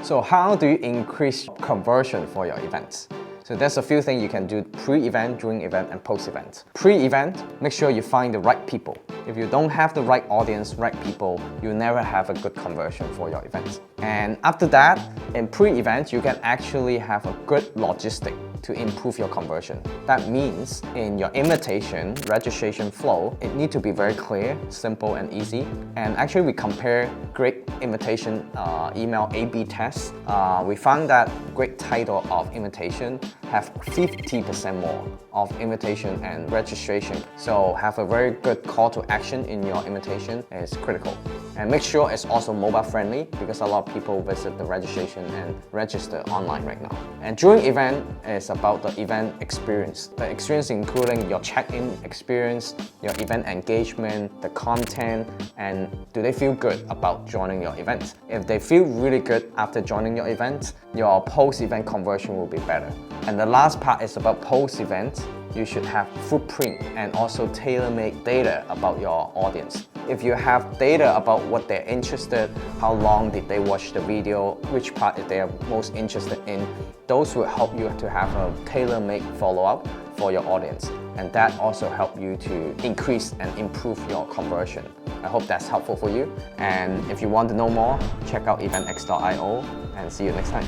So how do you increase conversion for your events? So there's a few things you can do pre-event, during event, and post-event. Pre-event, make sure you find the right people. If you don't have the right audience, right people, you'll never have a good conversion for your events. And after that, in pre-event, you can actually have a good logistic to improve your conversion. That means in your invitation registration flow, it needs to be very clear, simple, and easy. And actually, we compare great invitation email A/B tests. We found that great title of invitation have 50% more of invitation and registration. So have a very good call to action in your invitation is critical. And make sure it's also mobile friendly because a lot of people visit the registration and register online right now. And during event is about the event experience. The experience including your check-in experience, your event engagement, the content, and do they feel good about joining your event? If they feel really good after joining your event, your post-event conversion will be better. And the last part is about post-event. You should have footprint and also tailor-made data about your audience. If you have data about what they're interested, how long did they watch the video, which part they are most interested in, those will help you to have a tailor-made follow-up for your audience. And that also help you to increase and improve your conversion. I hope that's helpful for you. And if you want to know more, check out eventx.io and see you next time.